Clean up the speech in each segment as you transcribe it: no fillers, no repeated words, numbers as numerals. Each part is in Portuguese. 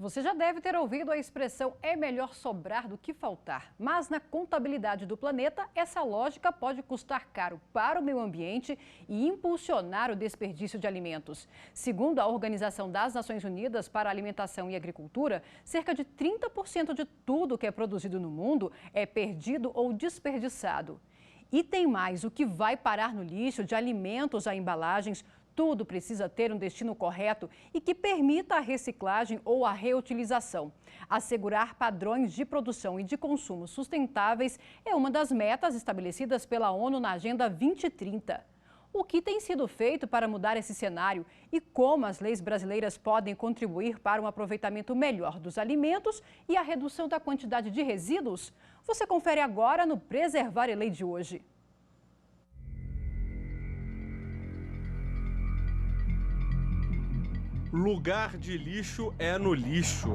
Você já deve ter ouvido a expressão "é melhor sobrar do que faltar". Mas na contabilidade do planeta, essa lógica pode custar caro para o meio ambiente e impulsionar o desperdício de alimentos. Segundo a Organização das Nações Unidas para a Alimentação e Agricultura, cerca de 30% de tudo que é produzido no mundo é perdido ou desperdiçado. E tem mais: o que vai parar no lixo, de alimentos a embalagens, tudo precisa ter um destino correto e que permita a reciclagem ou a reutilização. Assegurar padrões de produção e de consumo sustentáveis é uma das metas estabelecidas pela ONU na Agenda 2030. O que tem sido feito para mudar esse cenário e como as leis brasileiras podem contribuir para um aproveitamento melhor dos alimentos e a redução da quantidade de resíduos? Você confere agora no Preservar a Lei de hoje. Lugar de lixo é no lixo.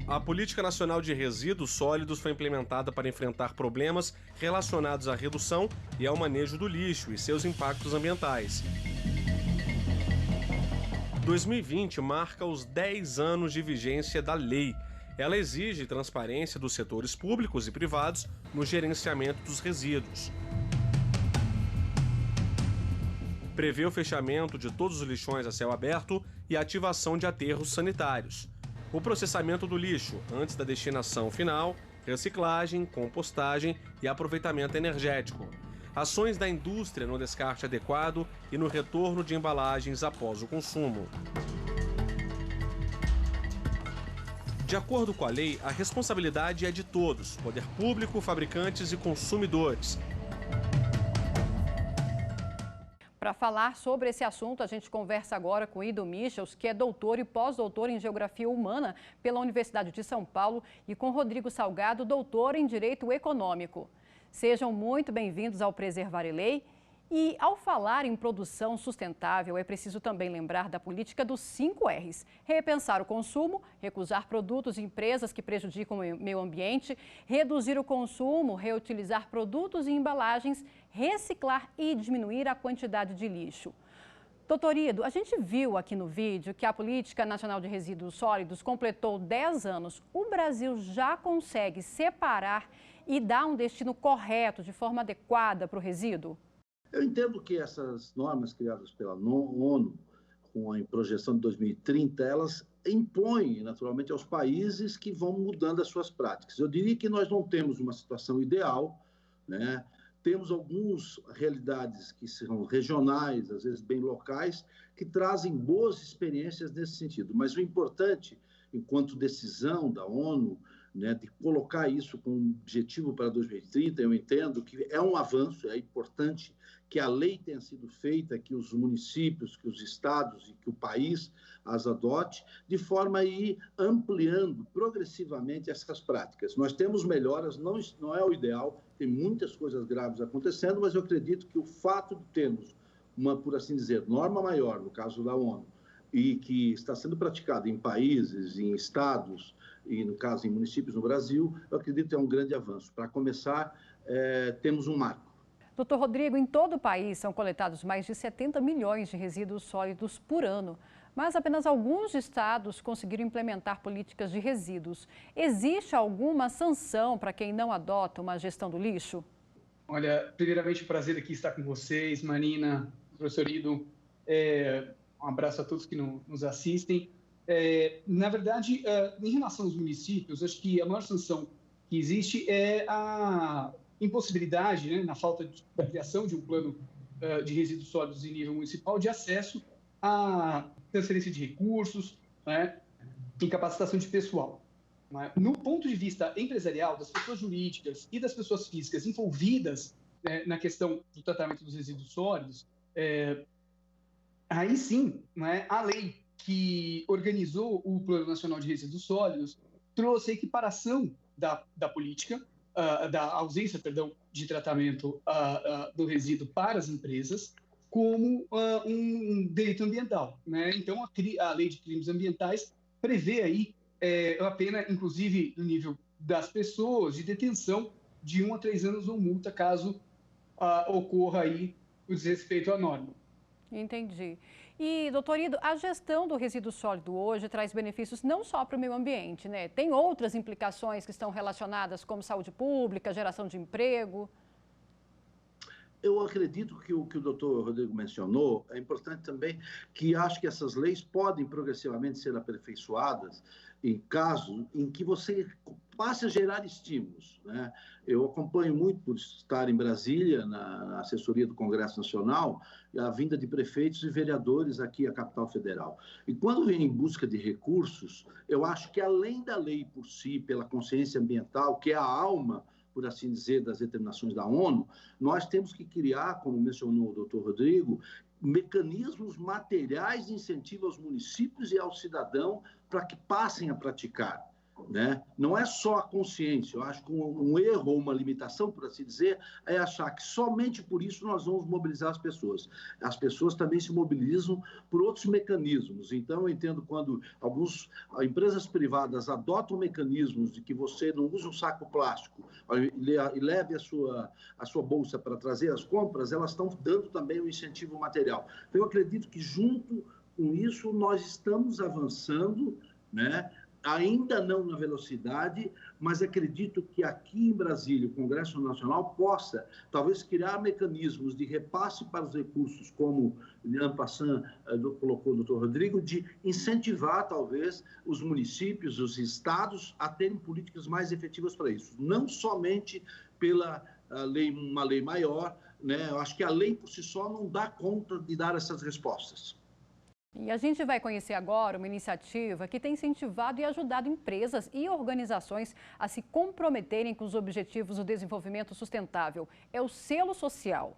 A Política Nacional de Resíduos Sólidos foi implementada para enfrentar problemas relacionados à redução e ao manejo do lixo e seus impactos ambientais. 2020 marca os 10 anos de vigência da lei. Ela exige transparência dos setores públicos e privados no gerenciamento dos resíduos. Prevê o fechamento de todos os lixões a céu aberto e a ativação de aterros sanitários. O processamento do lixo antes da destinação final, reciclagem, compostagem e aproveitamento energético. Ações da indústria no descarte adequado e no retorno de embalagens após o consumo. De acordo com a lei, a responsabilidade é de todos: poder público, fabricantes e consumidores. Para falar sobre esse assunto, a gente conversa agora com Ido Michels, que é doutor e pós-doutor em Geografia Humana pela Universidade de São Paulo, e com Rodrigo Salgado, doutor em Direito Econômico. Sejam muito bem-vindos ao Preservar a Lei. E ao falar em produção sustentável, é preciso também lembrar da política dos 5 R's. Repensar o consumo, recusar produtos e empresas que prejudicam o meio ambiente, reduzir o consumo, reutilizar produtos e embalagens, reciclar e diminuir a quantidade de lixo. Doutor Ido, a gente viu aqui no vídeo que a Política Nacional de Resíduos Sólidos completou 10 anos. O Brasil já consegue separar e dar um destino correto, de forma adequada para o resíduo? Eu entendo que essas normas criadas pela ONU, com a projeção de 2030, elas impõem, naturalmente, aos países que vão mudando as suas práticas. Eu diria que nós não temos uma situação ideal, né? Temos algumas realidades que são regionais, às vezes bem locais, que trazem boas experiências nesse sentido. Mas o importante, enquanto decisão da ONU, né, de colocar isso como objetivo para 2030, eu entendo que é um avanço, é importante que a lei tenha sido feita, que os municípios, que os estados e que o país as adote, de forma a ir ampliando progressivamente essas práticas. Nós temos melhoras, não é o ideal, tem muitas coisas graves acontecendo, mas eu acredito que o fato de termos uma, por assim dizer, norma maior, no caso da ONU, e que está sendo praticada em países, em estados e, no caso, em municípios no Brasil, eu acredito que é um grande avanço. Para começar, temos um marco. Doutor Rodrigo, em todo o país são coletados mais de 70 milhões de resíduos sólidos por ano, mas apenas alguns estados conseguiram implementar políticas de resíduos. Existe alguma sanção para quem não adota uma gestão do lixo? Olha, primeiramente, um prazer aqui estar com vocês, Marina, professor Ido. Um abraço a todos que nos assistem. Na verdade, em relação aos municípios, acho que a maior sanção que existe é a impossibilidade, né, na falta da criação de um plano de resíduos sólidos em nível municipal, de acesso à transferência de recursos, né, e capacitação de pessoal. Né? No ponto de vista empresarial, das pessoas jurídicas e das pessoas físicas envolvidas na questão do tratamento dos resíduos sólidos, aí sim, né, a lei que organizou o Plano Nacional de Resíduos Sólidos trouxe a equiparação da política, da ausência, de tratamento do resíduo para as empresas como um direito ambiental, né? Então, a Lei de Crimes Ambientais prevê aí a pena, inclusive, no nível das pessoas, de detenção de 1 a 3 anos ou multa, caso ocorra aí o desrespeito à norma. Entendi. E, doutor Ido, a gestão do resíduo sólido hoje traz benefícios não só para o meio ambiente, né? Tem outras implicações que estão relacionadas, como saúde pública, geração de emprego. Eu acredito que o doutor Rodrigo mencionou é importante também, que acho que essas leis podem progressivamente ser aperfeiçoadas em casos em que você passe a gerar estímulos, né? Eu acompanho muito, por estar em Brasília, na assessoria do Congresso Nacional, a vinda de prefeitos e vereadores aqui à capital federal. E quando vem em busca de recursos, eu acho que além da lei por si, pela consciência ambiental, que é a alma, por assim dizer, das determinações da ONU, nós temos que criar, como mencionou o doutor Rodrigo, mecanismos materiais de incentivo aos municípios e ao cidadão para que passem a praticar, né? Não é só a consciência. Eu acho que um erro ou uma limitação, por assim dizer, é achar que somente por isso nós vamos mobilizar as pessoas. As pessoas também se mobilizam por outros mecanismos. Então, eu entendo quando algumas empresas privadas adotam mecanismos de que você não use um saco plástico e leve a sua bolsa para trazer as compras, elas estão dando também um incentivo material. Então, eu acredito que junto com isso nós estamos avançando, né? Ainda não na velocidade, mas acredito que aqui em Brasília, o Congresso Nacional possa, talvez, criar mecanismos de repasse para os recursos, como en passant colocou o doutor Rodrigo, de incentivar, talvez, os municípios, os estados a terem políticas mais efetivas para isso. Não somente pela lei, uma lei maior, né? Eu acho que a lei por si só não dá conta de dar essas respostas. E a gente vai conhecer agora uma iniciativa que tem incentivado e ajudado empresas e organizações a se comprometerem com os objetivos do desenvolvimento sustentável. É o Selo Social.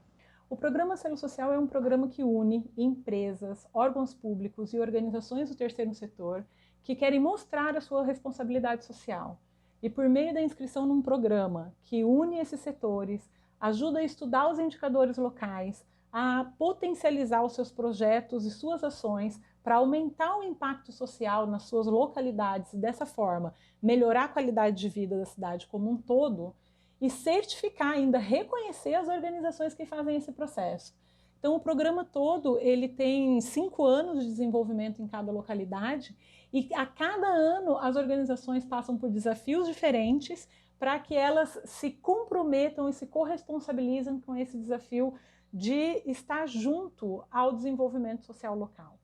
O programa Selo Social é um programa que une empresas, órgãos públicos e organizações do terceiro setor que querem mostrar a sua responsabilidade social. E por meio da inscrição num programa que une esses setores, ajuda a estudar os indicadores locais, a potencializar os seus projetos e suas ações para aumentar o impacto social nas suas localidades e, dessa forma, melhorar a qualidade de vida da cidade como um todo e certificar ainda, reconhecer as organizações que fazem esse processo. Então, o programa todo ele tem 5 anos de desenvolvimento em cada localidade e a cada ano as organizações passam por desafios diferentes para que elas se comprometam e se corresponsabilizem com esse desafio de estar junto ao desenvolvimento social local.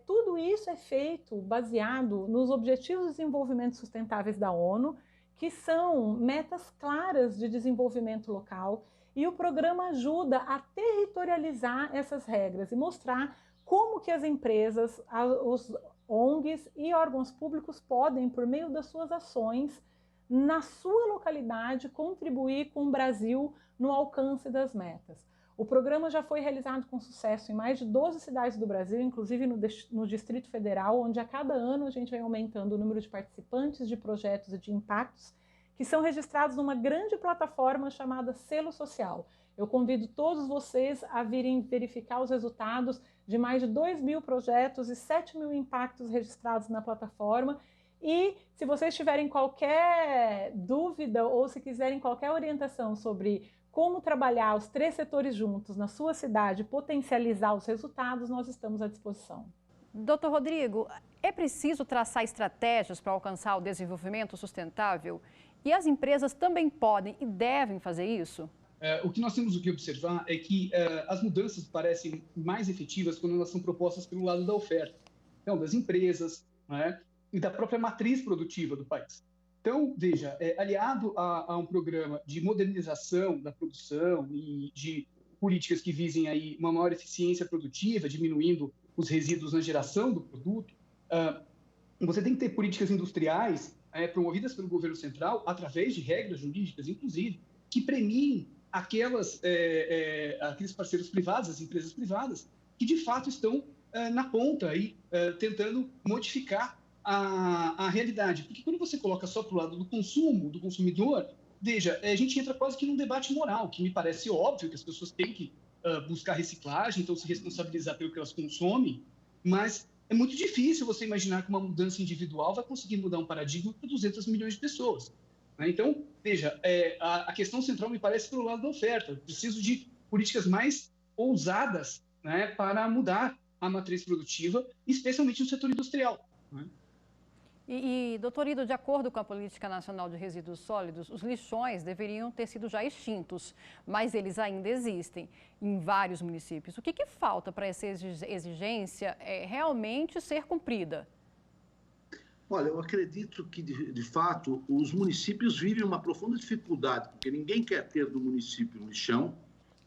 Tudo isso é feito baseado nos Objetivos de Desenvolvimento Sustentáveis da ONU, que são metas claras de desenvolvimento local, e o programa ajuda a territorializar essas regras e mostrar como que as empresas, os ONGs e órgãos públicos podem, por meio das suas ações, na sua localidade, contribuir com o Brasil no alcance das metas. O programa já foi realizado com sucesso em mais de 12 cidades do Brasil, inclusive no Distrito Federal, onde a cada ano a gente vem aumentando o número de participantes de projetos e de impactos que são registrados numa grande plataforma chamada Selo Social. Eu convido todos vocês a virem verificar os resultados de mais de 2.000 projetos e 7.000 impactos registrados na plataforma. E se vocês tiverem qualquer dúvida ou se quiserem qualquer orientação sobre como trabalhar os 3 setores juntos na sua cidade, potencializar os resultados, nós estamos à disposição. Doutor Rodrigo, é preciso traçar estratégias para alcançar o desenvolvimento sustentável? E as empresas também podem e devem fazer isso? O que nós temos que observar é que as mudanças parecem mais efetivas quando elas são propostas pelo lado da oferta. Então, das empresas, né, e da própria matriz produtiva do país. Então, veja, aliado a um programa de modernização da produção e de políticas que visem aí uma maior eficiência produtiva, diminuindo os resíduos na geração do produto, você tem que ter políticas industriais promovidas pelo governo central, através de regras jurídicas, inclusive, que premiem aqueles parceiros privados, as empresas privadas, que de fato estão na ponta aí, tentando modificar a realidade. Porque quando você coloca só para o lado do consumo, do consumidor, veja, a gente entra quase que num debate moral, que me parece óbvio que as pessoas têm que buscar reciclagem, então se responsabilizar pelo que elas consomem, mas é muito difícil você imaginar que uma mudança individual vai conseguir mudar um paradigma para 200 milhões de pessoas. Né? Então, veja, a questão central me parece pelo lado da oferta. Eu preciso de políticas mais ousadas, né, para mudar a matriz produtiva, especialmente no setor industrial, né? Doutor Ido, de acordo com a Política Nacional de Resíduos Sólidos, os lixões deveriam ter sido já extintos, mas eles ainda existem em vários municípios. O que falta para essa exigência realmente ser cumprida? Olha, eu acredito que, de fato, os municípios vivem uma profunda dificuldade, porque ninguém quer ter do município um lixão,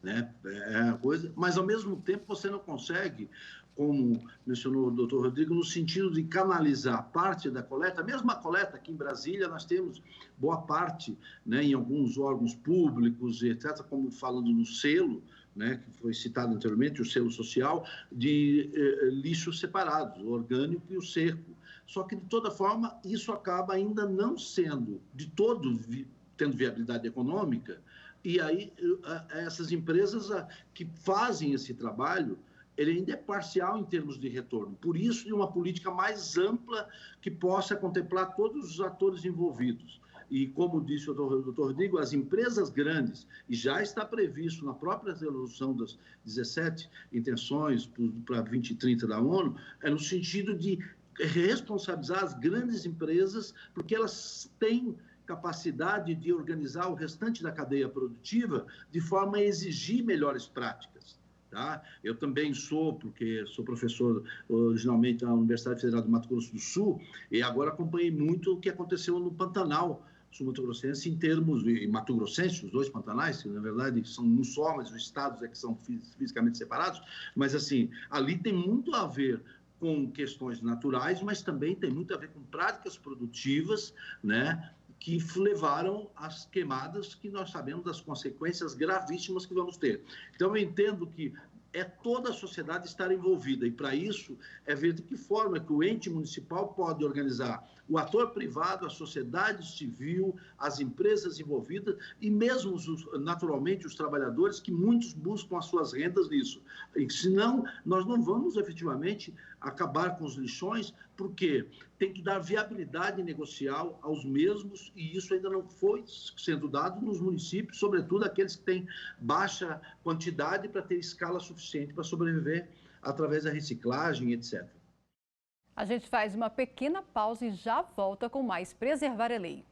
né? É a coisa, mas, ao mesmo tempo, você não consegue, como mencionou o doutor Rodrigo, no sentido de canalizar parte da coleta, mesmo a coleta aqui em Brasília, nós temos boa parte, né, em alguns órgãos públicos, etc., como falando no selo, né, que foi citado anteriormente, o selo social, de lixos separados, o orgânico e o seco. Só que, de toda forma, isso acaba ainda não sendo de todo tendo viabilidade econômica, e aí essas empresas que fazem esse trabalho, ele ainda é parcial em termos de retorno. Por isso, de uma política mais ampla que possa contemplar todos os atores envolvidos. E, como disse o doutor Rodrigo, as empresas grandes, e já está previsto na própria resolução das 17 intenções para 2030 da ONU, é no sentido de responsabilizar as grandes empresas, porque elas têm capacidade de organizar o restante da cadeia produtiva de forma a exigir melhores práticas. Tá? Eu também porque sou professor originalmente na Universidade Federal do Mato Grosso do Sul, e agora acompanhei muito o que aconteceu no Pantanal sul-mato-grossense em termos, e mato-grossense, os dois Pantanais, que na verdade são um só, mas os estados é que são fisicamente separados, mas assim, ali tem muito a ver com questões naturais, mas também tem muito a ver com práticas produtivas, né, que levaram às queimadas, que nós sabemos das consequências gravíssimas que vamos ter. Então, eu entendo que é toda a sociedade estar envolvida, e para isso é ver de que forma que o ente municipal pode organizar o ator privado, a sociedade civil, as empresas envolvidas e mesmo, naturalmente, os trabalhadores, que muitos buscam as suas rendas nisso. E, senão, nós não vamos efetivamente acabar com os lixões, porque tem que dar viabilidade negocial aos mesmos, e isso ainda não foi sendo dado nos municípios, sobretudo aqueles que têm baixa quantidade para ter escala suficiente para sobreviver através da reciclagem, etc. A gente faz uma pequena pausa e já volta com mais Preservar é Lei.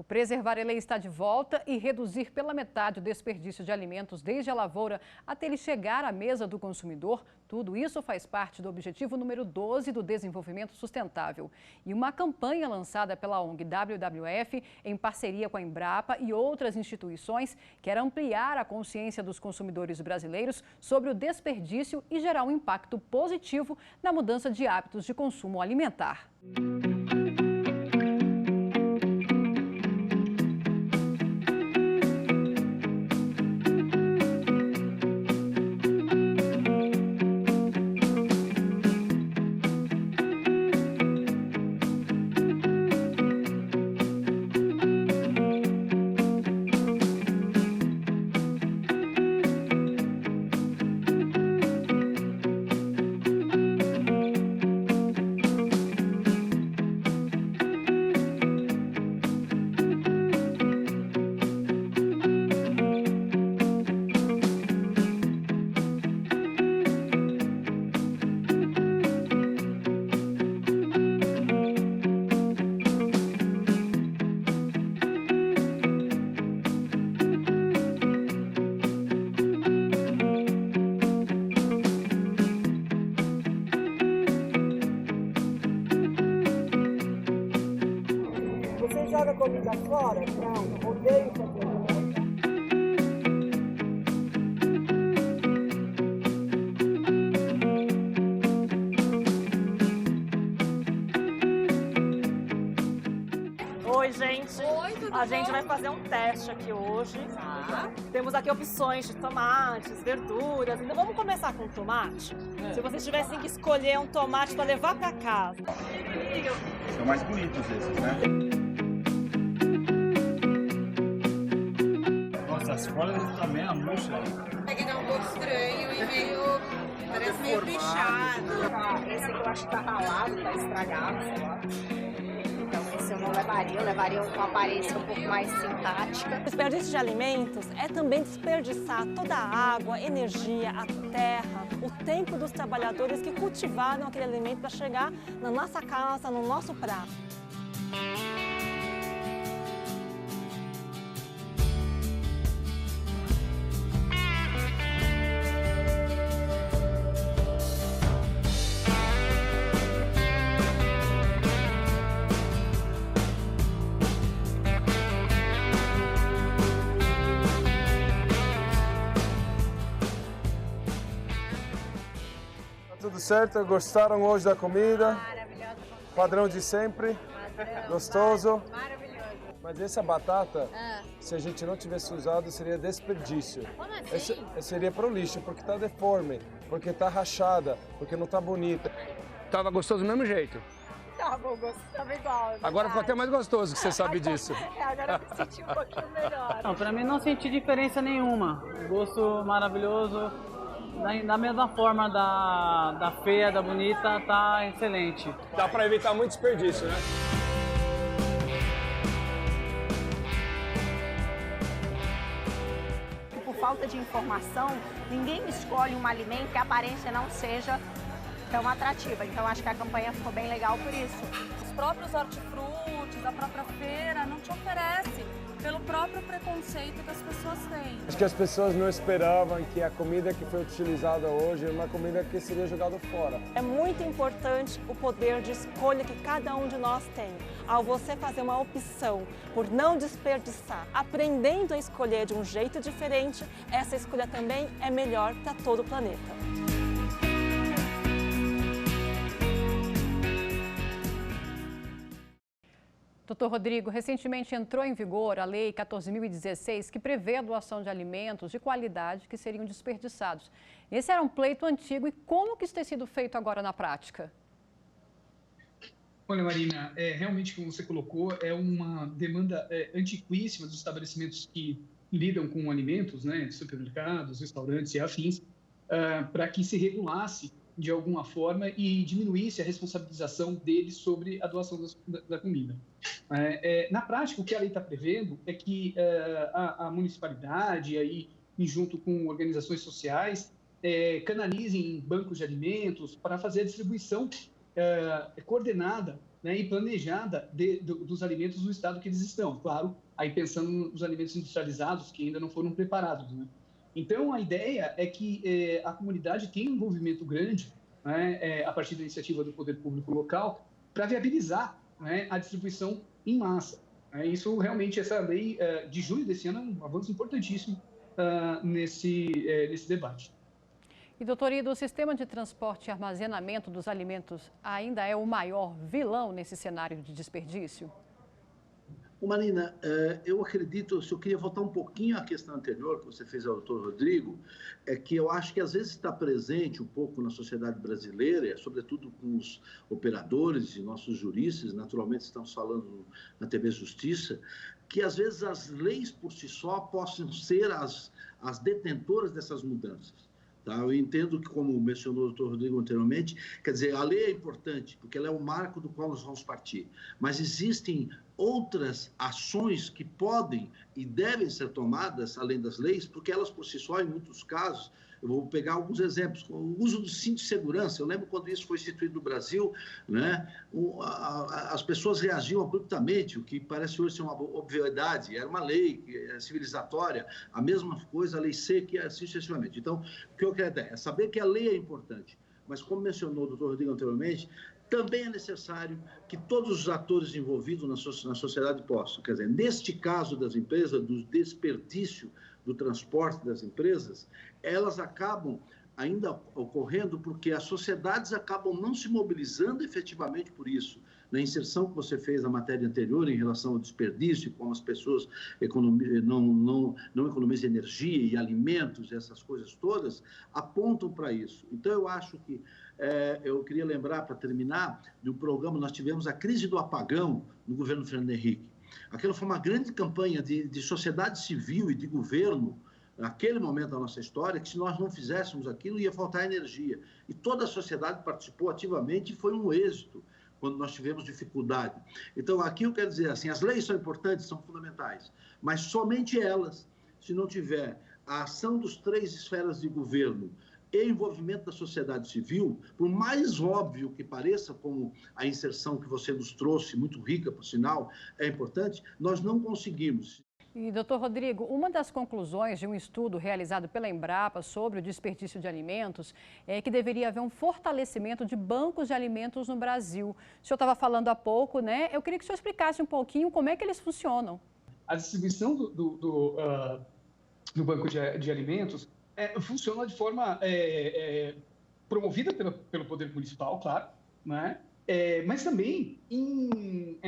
Preservar é Lei está de volta, e reduzir pela metade o desperdício de alimentos desde a lavoura até ele chegar à mesa do consumidor, tudo isso faz parte do objetivo número 12 do Desenvolvimento Sustentável. E uma campanha lançada pela ONG WWF, em parceria com a Embrapa e outras instituições, quer ampliar a consciência dos consumidores brasileiros sobre o desperdício e gerar um impacto positivo na mudança de hábitos de consumo alimentar. Joga comida fora? Não, odeio fazer. Oi, gente. Oi, tudo A gente bom? vai fazer um teste aqui hoje. Temos aqui opções de tomates, verduras. Então vamos começar com tomate? Se vocês tivessem que escolher um tomate para levar para casa. São mais bonitos esses, né? As folhas também, a murcha. É que dá um pouco estranho e meio... parece meio bichado. Esse aqui eu acho que tá ralado, tá estragado, sei lá. Então esse eu não levaria, eu levaria com uma aparência um pouco mais sintática. O desperdício de alimentos é também desperdiçar toda a água, energia, a terra, o tempo dos trabalhadores que cultivaram aquele alimento para chegar na nossa casa, no nosso prato. Tudo certo? Gostaram hoje da comida? Maravilhoso. Padrão de sempre? Gostoso? Maravilhoso. Mas essa batata, se a gente não tivesse usado, seria desperdício. Como assim? Seria para o lixo, porque está deforme, porque está rachada, porque não está bonita. Tava gostoso do mesmo jeito. Tava, o gosto tava igual. Agora ficou até mais gostoso, que você sabe disso. Agora eu me senti um pouquinho melhor. Não, pra mim não senti diferença nenhuma. Gosto maravilhoso. Da mesma forma da feia, da bonita, tá excelente. Dá para evitar muito desperdício, né? Por falta de informação, ninguém escolhe um alimento que a aparência não seja tão atrativa. Então acho que a campanha ficou bem legal por isso. Os próprios hortifrutis, a própria feira não te oferece pelo próprio preconceito que as pessoas têm. Acho que as pessoas não esperavam que a comida que foi utilizada hoje é uma comida que seria jogada fora. É muito importante o poder de escolha que cada um de nós tem. Ao você fazer uma opção por não desperdiçar, aprendendo a escolher de um jeito diferente, essa escolha também é melhor para todo o planeta. Doutor Rodrigo, recentemente entrou em vigor a Lei 14.016, que prevê a doação de alimentos de qualidade que seriam desperdiçados. Esse era um pleito antigo e como que isso tem sido feito agora na prática? Olha, Marina, realmente, como você colocou, é uma demanda antiquíssima dos estabelecimentos que lidam com alimentos, né, supermercados, restaurantes e afins, para que se regulasse de alguma forma e diminuísse a responsabilização deles sobre a doação da comida. Na prática, o que a lei está prevendo é que a municipalidade, aí, junto com organizações sociais, canalizem bancos de alimentos para fazer a distribuição coordenada, né, e planejada dos alimentos no estado que eles estão. Claro, aí pensando nos alimentos industrializados que ainda não foram preparados, né? Então, a ideia é que a comunidade tenha um envolvimento grande, né, a partir da iniciativa do poder público local, para viabilizar, né, a distribuição em massa. Isso realmente, essa lei de junho desse ano é um avanço importantíssimo nesse debate. E, doutor Ido, o sistema de transporte e armazenamento dos alimentos ainda é o maior vilão nesse cenário de desperdício? Marina, eu acredito, se eu queria voltar um pouquinho à questão anterior que você fez ao doutor Rodrigo, é que eu acho que às vezes está presente um pouco na sociedade brasileira, sobretudo com os operadores e nossos juristas, naturalmente estamos falando na TV Justiça, que às vezes as leis por si só possam ser as detentoras dessas mudanças. Tá? Eu entendo que, como mencionou o doutor Rodrigo anteriormente, quer dizer, a lei é importante, porque ela é o marco do qual nós vamos partir. Mas existem outras ações que podem e devem ser tomadas, além das leis, porque elas, por si só, em muitos casos, eu vou pegar alguns exemplos. O uso do cinto de segurança, eu lembro quando isso foi instituído no Brasil, né, as pessoas reagiam abruptamente, o que parece hoje ser uma obviedade, era uma lei civilizatória, a mesma coisa, a lei seca e assim sucessivamente. Então, o que eu quero é saber que a lei é importante, mas como mencionou o doutor Rodrigo anteriormente, também é necessário que todos os atores envolvidos na sociedade possam, quer dizer, neste caso das empresas, do desperdício do transporte das empresas, elas acabam ainda ocorrendo porque as sociedades acabam não se mobilizando efetivamente por isso. Na inserção que você fez na matéria anterior em relação ao desperdício, como as pessoas não economizam energia e alimentos, essas coisas todas, apontam para isso. Então, eu acho que eu queria lembrar, para terminar, do programa, nós tivemos a crise do apagão no governo Fernando Henrique. Aquela foi uma grande campanha de sociedade civil e de governo, naquele momento da nossa história, que se nós não fizéssemos aquilo, ia faltar energia. E toda a sociedade participou ativamente e foi um êxito quando nós tivemos dificuldade. Então, aqui eu quero dizer assim, as leis são importantes, são fundamentais, mas somente elas, se não tiver a ação dos 3 esferas de governo e envolvimento da sociedade civil, por mais óbvio que pareça, como a inserção que você nos trouxe, muito rica, por sinal, é importante, nós não conseguimos. E, doutor Rodrigo, uma das conclusões de um estudo realizado pela Embrapa sobre o desperdício de alimentos é que deveria haver um fortalecimento de bancos de alimentos no Brasil. O senhor estava falando há pouco, né? Eu queria que o senhor explicasse um pouquinho como é que eles funcionam. A distribuição do banco de alimentos funciona de forma promovida pelo poder municipal, claro, né? Mas também em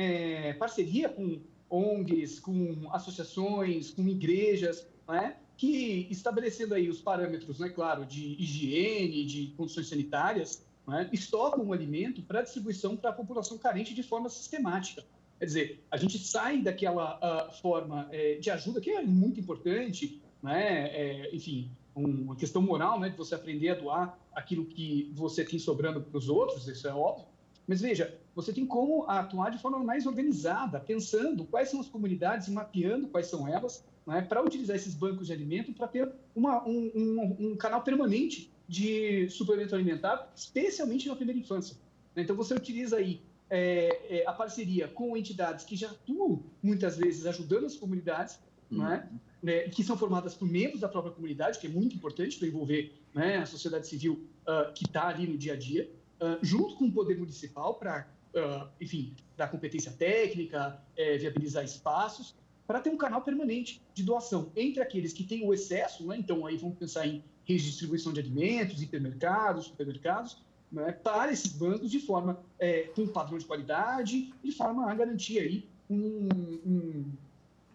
parceria com ONGs, com associações, com igrejas, né, que estabelecendo aí os parâmetros, né, claro, de higiene, de condições sanitárias, né, estocam o alimento para distribuição para a população carente de forma sistemática. Quer dizer, a gente sai daquela forma de ajuda, que é muito importante, né, enfim, uma questão moral, né, de você aprender a doar aquilo que você tem sobrando para os outros, isso é óbvio. Mas veja, você tem como atuar de forma mais organizada, pensando quais são as comunidades, mapeando quais são elas, né, para utilizar esses bancos de alimento para ter um canal permanente de suplemento alimentar, especialmente na primeira infância. Então, você utiliza aí a parceria com entidades que já atuam, muitas vezes, ajudando as comunidades, né, que são formadas por membros da própria comunidade, que é muito importante para envolver, né, a sociedade civil que está ali no dia a dia, junto com o poder municipal para, enfim, dar competência técnica, viabilizar espaços, para ter um canal permanente de doação entre aqueles que têm o excesso, né? Então aí vamos pensar em redistribuição de alimentos, hipermercados, supermercados, né? Para esses bancos de forma com um padrão de qualidade, de forma a garantir aí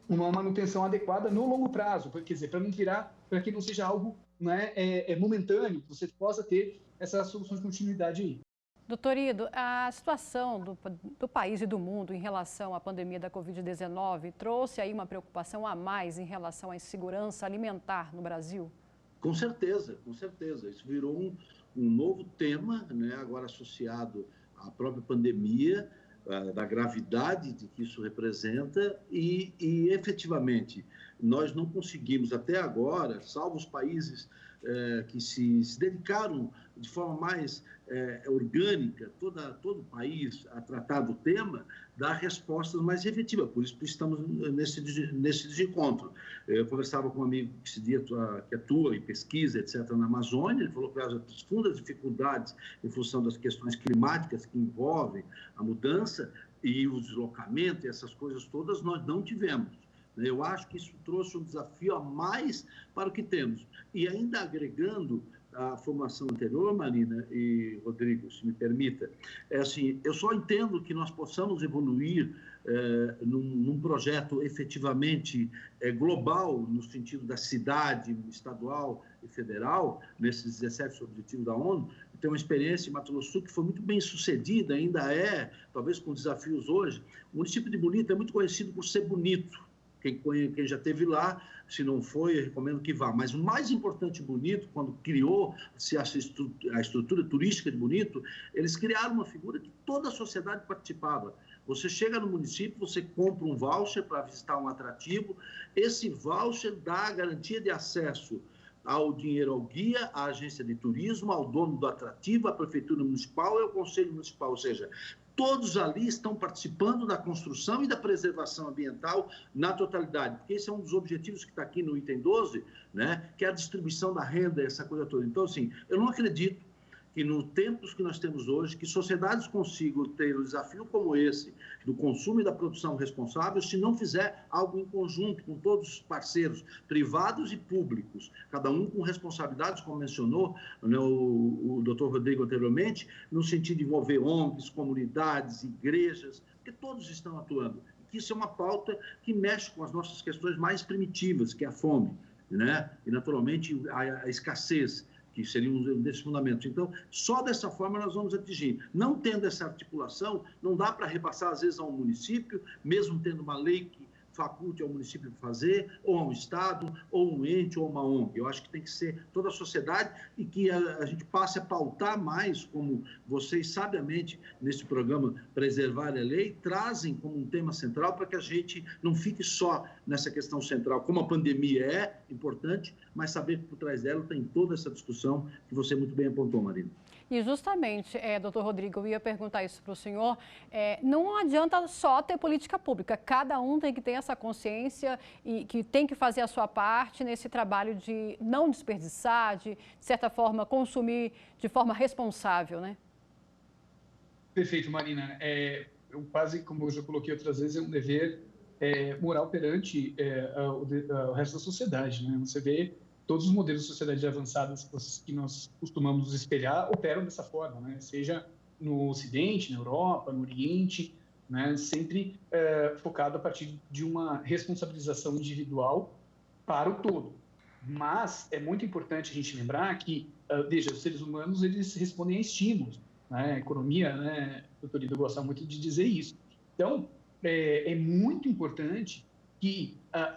uma manutenção adequada no longo prazo, quer dizer, para não virar, para que não seja algo, né, momentâneo, que você possa ter essas soluções de continuidade aí. Doutor Ido, a situação do país e do mundo em relação à pandemia da Covid-19 trouxe aí uma preocupação a mais em relação à insegurança alimentar no Brasil? Com certeza, com certeza. Isso virou um novo tema, né, agora associado à própria pandemia, da gravidade de que isso representa e efetivamente, nós não conseguimos até agora, salvo os países que se dedicaram de forma mais orgânica, todo o país, a tratar do tema, dar respostas mais efetivas. Por isso estamos nesse desencontro. Eu conversava com um amigo que atua em pesquisa, etc., na Amazônia, ele falou que as profundas dificuldades em função das questões climáticas que envolvem a mudança e o deslocamento, e essas coisas todas, nós não tivemos. Eu acho que isso trouxe um desafio a mais para o que temos. E ainda agregando a formação anterior, Marina e Rodrigo, se me permita, assim, eu só entendo que nós possamos evoluir num projeto efetivamente global, no sentido da cidade, estadual e federal, nesses 17 objetivos da ONU. Tem uma experiência em Mato Grosso do Sul que foi muito bem sucedida, ainda talvez com desafios hoje. O município de Bonito é muito conhecido por ser bonito. Quem já esteve lá, se não foi, eu recomendo que vá. Mas o mais importante, Bonito, quando criou-se a estrutura turística de Bonito, eles criaram uma figura que toda a sociedade participava. Você chega no município, você compra um voucher para visitar um atrativo, esse voucher dá a garantia de acesso ao dinheiro ao guia, à agência de turismo, ao dono do atrativo, à prefeitura municipal e ao conselho municipal, ou seja, todos ali estão participando da construção e da preservação ambiental na totalidade, porque esse é um dos objetivos que está aqui no item 12, né, que é a distribuição da renda, essa coisa toda. Então, assim, eu não acredito que nos tempos que nós temos hoje, que sociedades consigam ter um desafio como esse, do consumo e da produção responsável, se não fizer algo em conjunto com todos os parceiros, privados e públicos, cada um com responsabilidades, como mencionou, né, o doutor Rodrigo anteriormente, no sentido de envolver ONGs, comunidades, igrejas, porque todos estão atuando. Isso é uma pauta que mexe com as nossas questões mais primitivas, que é a fome, né? E, naturalmente, a escassez, que seria um desses fundamentos. Então, só dessa forma nós vamos atingir. Não tendo essa articulação, não dá para repassar, às vezes, a um município, mesmo tendo uma lei que faculte ao município fazer, ou a um Estado, ou um ente, ou uma ONG. Eu acho que tem que ser toda a sociedade e que a gente passe a pautar mais, como vocês sabiamente, nesse programa Preservar a Lei, trazem como um tema central para que a gente não fique só nessa questão central, como a pandemia é importante, mas saber que por trás dela tem toda essa discussão que você muito bem apontou, Marina. E justamente, doutor Rodrigo, eu ia perguntar isso para o senhor, não adianta só ter política pública, cada um tem que ter essa consciência e que tem que fazer a sua parte nesse trabalho de não desperdiçar, de certa forma, consumir de forma responsável, né? Perfeito, Marina. Eu quase, como eu já coloquei outras vezes, é um dever moral perante o resto da sociedade, né? Você vê todos os modelos de sociedade avançadas que nós costumamos nos espelhar operam dessa forma, né? Seja no Ocidente, na Europa, no Oriente, né? Sempre focado a partir de uma responsabilização individual para o todo. Mas é muito importante a gente lembrar que, veja, os seres humanos eles respondem a estímulos, né? A economia, né? O doutor Lido gosta muito de dizer isso. Então, é muito importante que,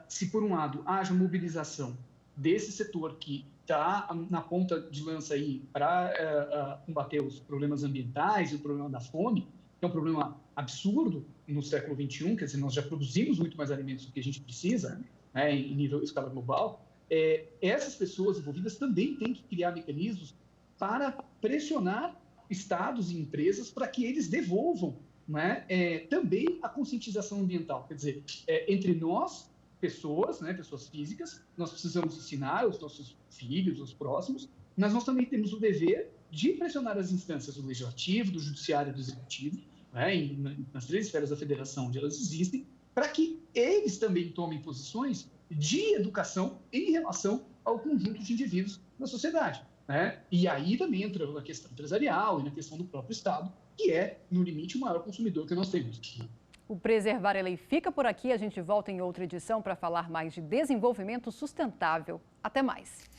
se por um lado haja mobilização desse setor que está na ponta de lança aí para combater os problemas ambientais e o problema da fome, que é um problema absurdo no século XXI, quer dizer, nós já produzimos muito mais alimentos do que a gente precisa, né, em escala global, essas pessoas envolvidas também têm que criar mecanismos para pressionar estados e empresas para que eles devolvam, né, também a conscientização ambiental. Quer dizer, entre nós, pessoas, né, pessoas físicas, nós precisamos ensinar os nossos filhos, os próximos, mas nós também temos o dever de pressionar as instâncias do legislativo, do judiciário e do executivo, né, nas três esferas da federação onde elas existem, para que eles também tomem posições de educação em relação ao conjunto de indivíduos da sociedade, né? E aí também entra na questão empresarial e na questão do próprio Estado, que é, no limite, o maior consumidor que nós temos. O Preservar a Lei fica por aqui. A gente volta em outra edição para falar mais de desenvolvimento sustentável. Até mais.